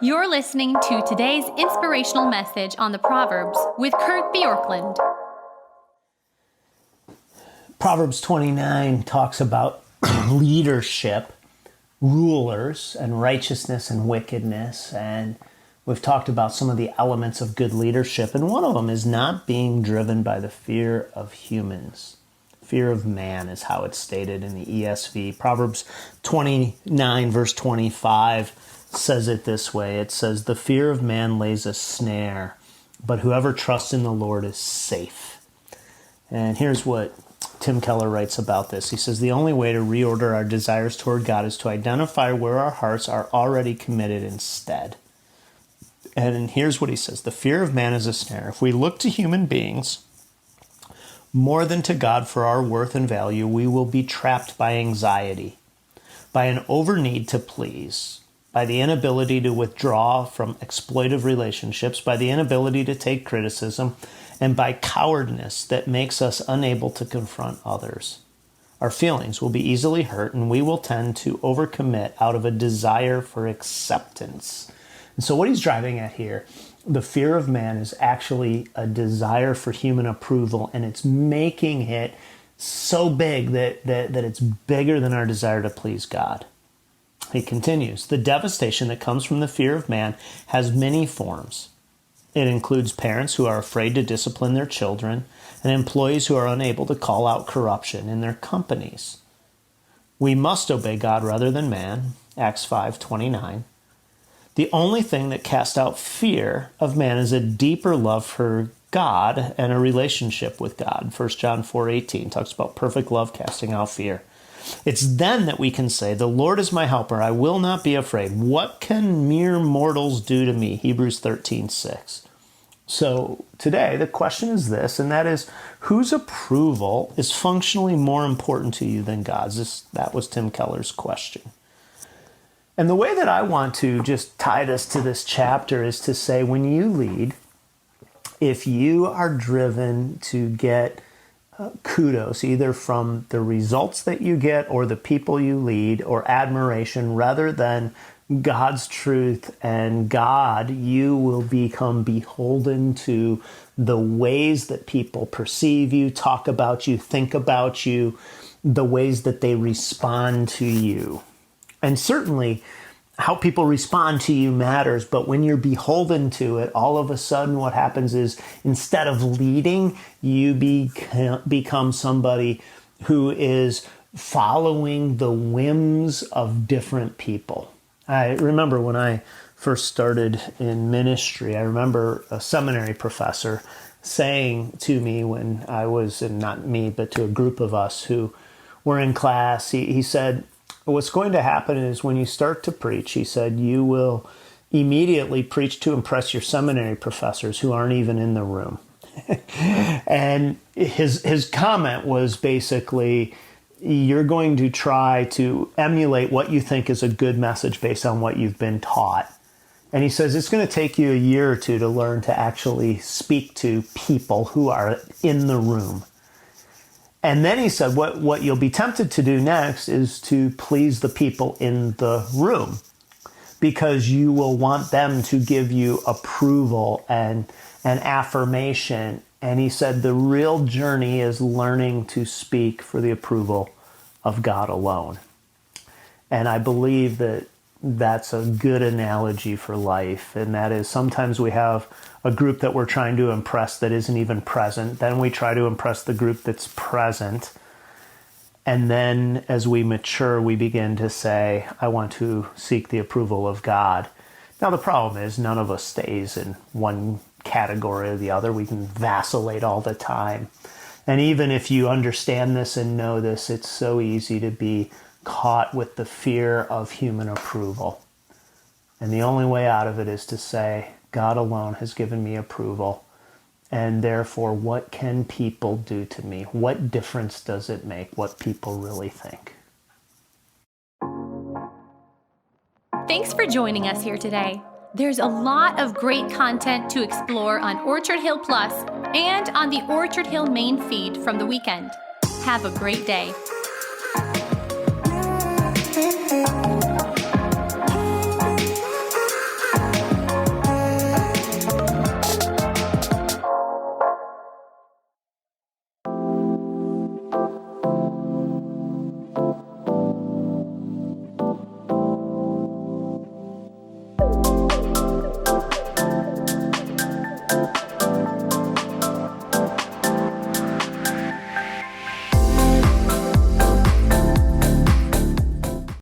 You're listening to today's inspirational message on the Proverbs with Kurt Bjorklund. Proverbs 29 talks about leadership, rulers, and righteousness and wickedness. And we've talked about some of the elements of good leadership. And one of them is not being driven by the fear of humans. Fear of man is how it's stated in the ESV. Proverbs 29 verse 25 says it this way. It says, "The fear of man lays a snare, but whoever trusts in the Lord is safe." And here's what Tim Keller writes about this. He says, "The only way to reorder our desires toward God is to identify where our hearts are already committed instead." And here's what he says. The fear of man is a snare. If we look to human beings more than to God for our worth and value, we will be trapped by anxiety, by an over-need to please, by the inability to withdraw from exploitive relationships, by the inability to take criticism, and by cowardice that makes us unable to confront others. Our feelings will be easily hurt, and we will tend to overcommit out of a desire for acceptance. And so what he's driving at here, the fear of man, is actually a desire for human approval, and it's making it so big that it's bigger than our desire to please God. He continues, "The devastation that comes from the fear of man has many forms. It includes parents who are afraid to discipline their children and employees who are unable to call out corruption in their companies. We must obey God rather than man, Acts 5:29. The only thing that casts out fear of man is a deeper love for God and a relationship with God. 1 John 4:18 talks about perfect love casting out fear. It's then that we can say, 'The Lord is my helper, I will not be afraid. What can mere mortals do to me?' Hebrews 13:6. So today the question is this, and that is, whose approval is functionally more important to you than God's? That was Tim Keller's question. And the way that I want to just tie this to this chapter is to say, when you lead, if you are driven to get kudos, either from the results that you get or the people you lead or admiration, rather than God's truth and God, you will become beholden to the ways that people perceive you, talk about you, think about you, the ways that they respond to you. And certainly how people respond to you matters, but when you're beholden to it, all of a sudden what happens is instead of leading, you become somebody who is following the whims of different people. I remember when I first started in ministry, I remember a seminary professor saying to me when I was, and not me, but to a group of us who were in class, he said, "What's going to happen is when you start to preach," he said, "you will immediately preach to impress your seminary professors who aren't even in the room." And his comment was basically, you're going to try to emulate what you think is a good message based on what you've been taught. And he says it's going to take you a year or two to learn to actually speak to people who are in the room. And then he said, what you'll be tempted to do next is to please the people in the room, because you will want them to give you approval and affirmation. And he said the real journey is learning to speak for the approval of God alone. And I believe that that's a good analogy for life. And that is, sometimes we have a group that we're trying to impress that isn't even present. Then we try to impress the group that's present. And then as we mature, we begin to say, I want to seek the approval of God. Now, the problem is none of us stays in one category or the other. We can vacillate all the time. And even if you understand this and know this, it's so easy to be caught with the fear of human approval. And the only way out of it is to say, God alone has given me approval. And therefore, what can people do to me? What difference does it make what people really think? Thanks for joining us here today. There's a lot of great content to explore on Orchard Hill Plus and on the Orchard Hill main feed from the weekend. Have a great day.